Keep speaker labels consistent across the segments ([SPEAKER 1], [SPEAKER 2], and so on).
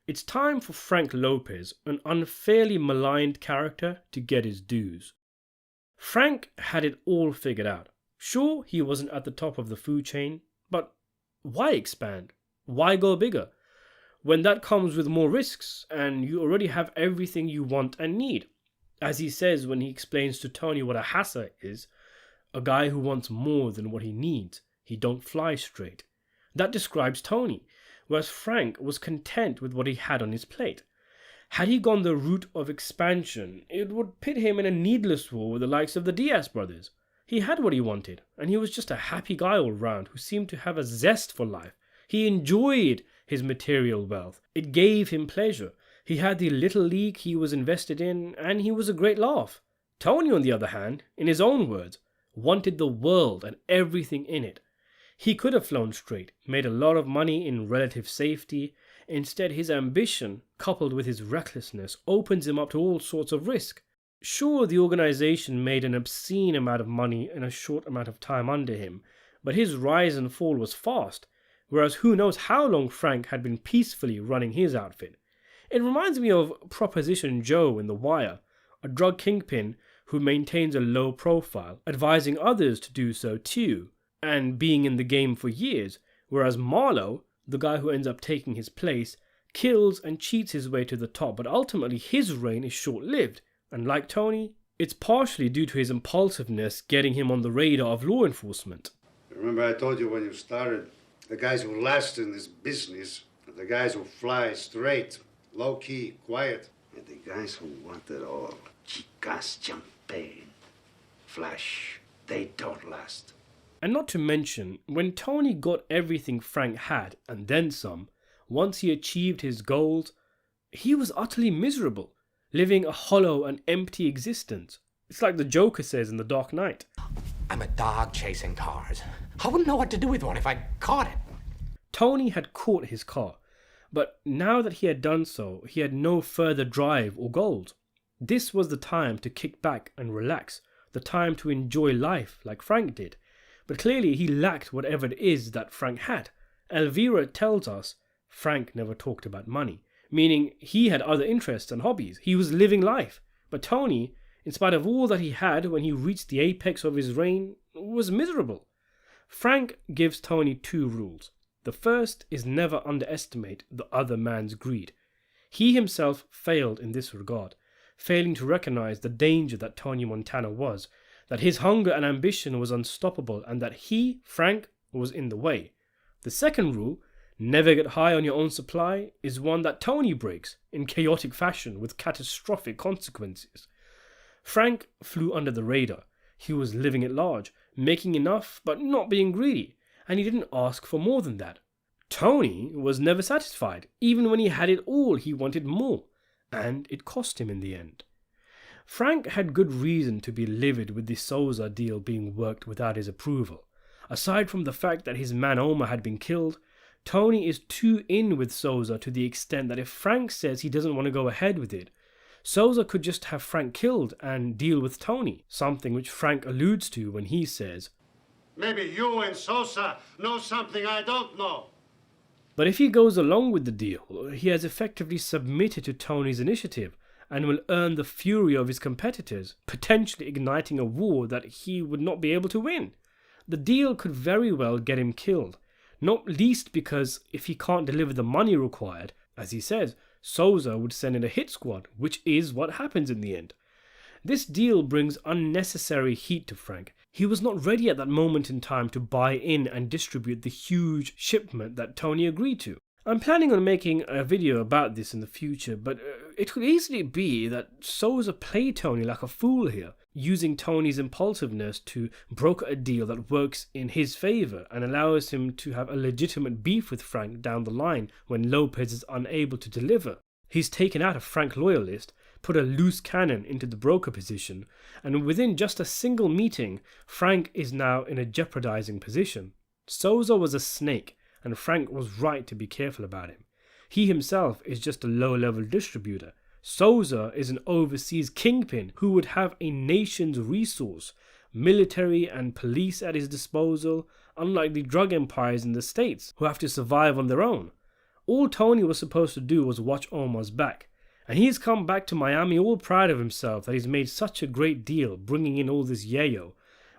[SPEAKER 1] It's time for Frank Lopez, an unfairly maligned character, to get his dues. Frank had it all figured out. Sure, he wasn't at the top of the food chain, but why expand? Why go bigger? When that comes with more risks, and you already have everything you want and need. As he says when he explains to Tony what a hassa is, a guy who wants more than what he needs. He don't fly straight. That describes Tony, whereas Frank was content with what he had on his plate. Had he gone the route of expansion, it would pit him in a needless war with the likes of the Diaz brothers. He had what he wanted, and he was just a happy guy all round who seemed to have a zest for life. He enjoyed his material wealth. It gave him pleasure. He had the little league he was invested in, and he was a great laugh. Tony, on the other hand, in his own words, wanted the world and everything in it. He could have flown straight, made a lot of money in relative safety. Instead, his ambition, coupled with his recklessness, opens him up to all sorts of risk. Sure, the organization made an obscene amount of money in a short amount of time under him, but his rise and fall was fast, whereas who knows how long Frank had been peacefully running his outfit. It reminds me of Proposition Joe in The Wire, a drug kingpin who maintains a low profile, advising others to do so too, and being in the game for years, whereas Marlowe, the guy who ends up taking his place, kills and cheats his way to the top, but ultimately his reign is short-lived, and like Tony, it's partially due to his impulsiveness getting him on the radar of law enforcement.
[SPEAKER 2] Remember I told you when you started, the guys who last in this business are the guys who fly straight, low-key, quiet, and the guys who want it all. Chicas, champagne, flash, they don't last.
[SPEAKER 1] And not to mention, when Tony got everything Frank had, and then some, once he achieved his goals, he was utterly miserable, living a hollow and empty existence. It's like the Joker says in The Dark Knight.
[SPEAKER 3] I'm a dog chasing cars. I wouldn't know what to do with one if I caught it.
[SPEAKER 1] Tony had caught his car, but now that he had done so, he had no further drive or goals. This was the time to kick back and relax, the time to enjoy life like Frank did. But clearly he lacked whatever it is that Frank had. Elvira tells us Frank never talked about money, meaning he had other interests and hobbies. He was living life. But Tony, in spite of all that he had when he reached the apex of his reign, was miserable. Frank gives Tony 2 rules. The first is never underestimate the other man's greed. He himself failed in this regard, failing to recognize the danger that Tony Montana was, that his hunger and ambition was unstoppable, and that he, Frank, was in the way. The second rule, never get high on your own supply, is one that Tony breaks in chaotic fashion with catastrophic consequences. Frank flew under the radar. He was living at large, making enough but not being greedy, and he didn't ask for more than that. Tony was never satisfied. Even when he had it all, he wanted more, and it cost him in the end. Frank had good reason to be livid with the Sosa deal being worked without his approval. Aside from the fact that his man Omar had been killed, Tony is too in with Sosa to the extent that if Frank says he doesn't want to go ahead with it, Sosa could just have Frank killed and deal with Tony, something which Frank alludes to when he says,
[SPEAKER 2] Maybe you and Sosa know something I don't know.
[SPEAKER 1] But if he goes along with the deal, he has effectively submitted to Tony's initiative and will earn the fury of his competitors, potentially igniting a war that he would not be able to win. The deal could very well get him killed, not least because if he can't deliver the money required, as he says, Sosa would send in a hit squad, which is what happens in the end. This deal brings unnecessary heat to Frank. He was not ready at that moment in time to buy in and distribute the huge shipment that Tony agreed to. I'm planning on making a video about this in the future, but it could easily be that Sosa played Tony like a fool here, using Tony's impulsiveness to broker a deal that works in his favour and allows him to have a legitimate beef with Frank down the line when Lopez is unable to deliver. He's taken out a Frank loyalist, put a loose cannon into the broker position, and within just a single meeting, Frank is now in a jeopardizing position. Sosa was a snake, and Frank was right to be careful about him. He himself is just a low-level distributor. Sosa is an overseas kingpin who would have a nation's resource, military and police at his disposal, unlike the drug empires in the States, who have to survive on their own. All Tony was supposed to do was watch Omar's back, and he's come back to Miami all proud of himself that he's made such a great deal bringing in all this yayo,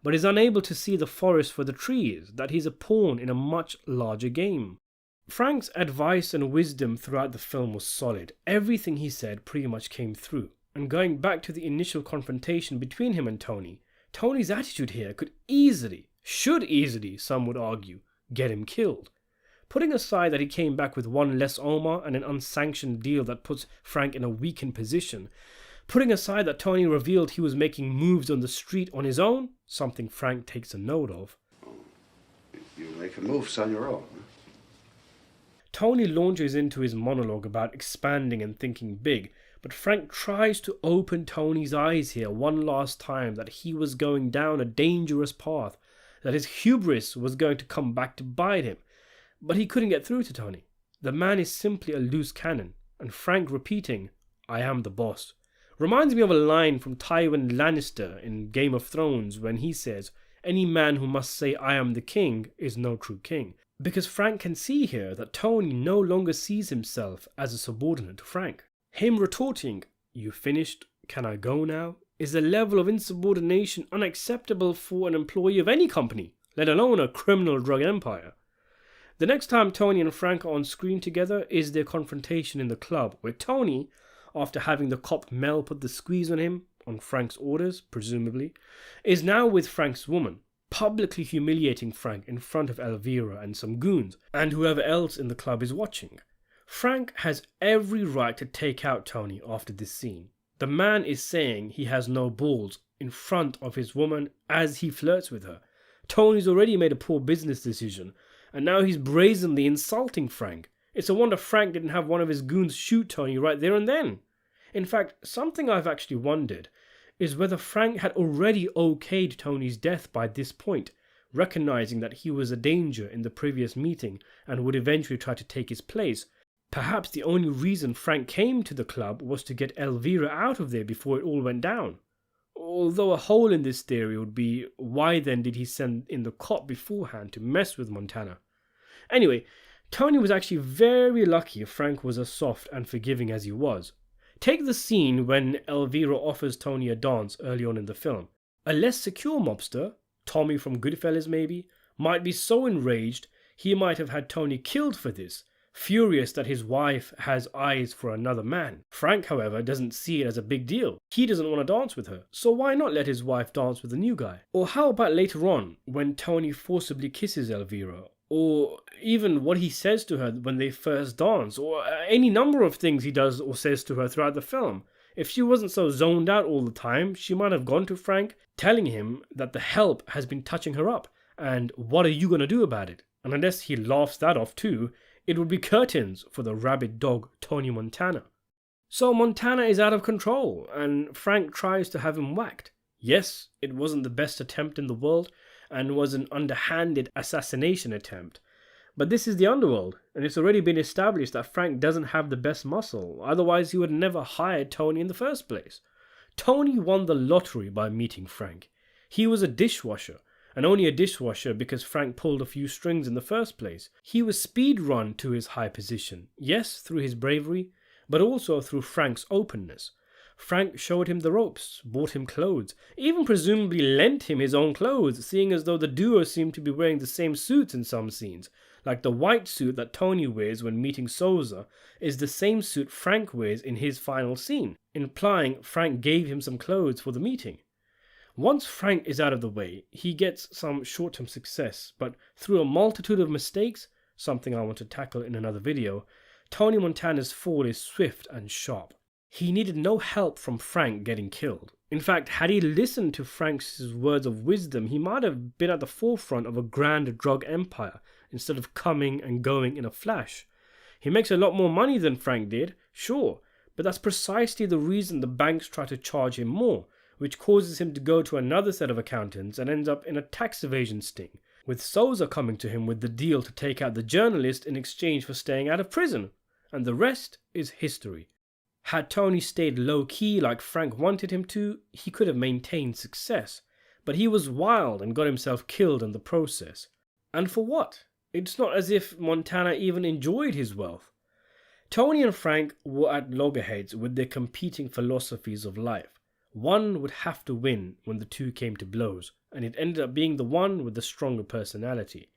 [SPEAKER 1] but is unable to see the forest for the trees, that he's a pawn in a much larger game. Frank's advice and wisdom throughout the film was solid. Everything he said pretty much came through. And going back to the initial confrontation between him and Tony, Tony's attitude here should easily, some would argue, get him killed. Putting aside that he came back with one less Omar and an unsanctioned deal that puts Frank in a weakened position, putting aside that Tony revealed he was making moves on the street on his own, something Frank takes a note of.
[SPEAKER 2] You make moves on your own.
[SPEAKER 1] Tony launches into his monologue about expanding and thinking big, but Frank tries to open Tony's eyes here one last time that he was going down a dangerous path, that his hubris was going to come back to bite him. But he couldn't get through to Tony. The man is simply a loose cannon, and Frank repeating, "I am the boss," reminds me of a line from Tywin Lannister in Game of Thrones when he says, "Any man who must say I am the king is no true king." Because Frank can see here that Tony no longer sees himself as a subordinate to Frank. Him retorting, "You finished? Can I go now?" is a level of insubordination unacceptable for an employee of any company, let alone a criminal drug empire. The next time Tony and Frank are on screen together is their confrontation in the club, where Tony, after having the cop Mel put the squeeze on him, on Frank's orders, presumably, is now with Frank's woman, publicly humiliating Frank in front of Elvira and some goons, and whoever else in the club is watching. Frank has every right to take out Tony after this scene. The man is saying he has no balls in front of his woman as he flirts with her. Tony's already made a poor business decision, and now he's brazenly insulting Frank. It's a wonder Frank didn't have one of his goons shoot Tony right there and then. In fact, something I've actually wondered is whether Frank had already okayed Tony's death by this point, recognizing that he was a danger in the previous meeting and would eventually try to take his place. Perhaps the only reason Frank came to the club was to get Elvira out of there before it all went down. Although a hole in this theory would be, why then did he send in the cop beforehand to mess with Montana? Anyway, Tony was actually very lucky Frank was as soft and forgiving as he was. Take the scene when Elvira offers Tony a dance early on in the film. A less secure mobster, Tommy from Goodfellas maybe, might be so enraged he might have had Tony killed for this, furious that his wife has eyes for another man. Frank, however, doesn't see it as a big deal. He doesn't want to dance with her, so why not let his wife dance with the new guy? Or how about later on, when Tony forcibly kisses Elvira? Or even what he says to her when they first dance, or any number of things he does or says to her throughout the film. If she wasn't so zoned out all the time, she might have gone to Frank, telling him that the help has been touching her up, and what are you going to do about it? And unless he laughs that off too, it would be curtains for the rabid dog Tony Montana. So Montana is out of control, and Frank tries to have him whacked. Yes, it wasn't the best attempt in the world, and was an underhanded assassination attempt. But this is the underworld, and it's already been established that Frank doesn't have the best muscle, otherwise he would never hire Tony in the first place. Tony won the lottery by meeting Frank. He was a dishwasher, and only a dishwasher because Frank pulled a few strings in the first place. He was speed-run to his high position, yes, through his bravery, but also through Frank's openness. Frank showed him the ropes, bought him clothes, even presumably lent him his own clothes, seeing as though the duo seemed to be wearing the same suits in some scenes. Like the white suit that Tony wears when meeting Sosa is the same suit Frank wears in his final scene, implying Frank gave him some clothes for the meeting. Once Frank is out of the way, he gets some short-term success, but through a multitude of mistakes, something I want to tackle in another video, Tony Montana's fall is swift and sharp. He needed no help from Frank getting killed. In fact, had he listened to Frank's words of wisdom, he might have been at the forefront of a grand drug empire instead of coming and going in a flash. He makes a lot more money than Frank did, sure, but that's precisely the reason the banks try to charge him more, which causes him to go to another set of accountants and ends up in a tax evasion sting, with Sosa coming to him with the deal to take out the journalist in exchange for staying out of prison. And the rest is history. Had Tony stayed low-key like Frank wanted him to, he could have maintained success. but he was wild and got himself killed in the process. And for what? It's not as if Montana even enjoyed his wealth. Tony and Frank were at loggerheads with their competing philosophies of life. One would have to win when the two came to blows, and it ended up being the one with the stronger personality.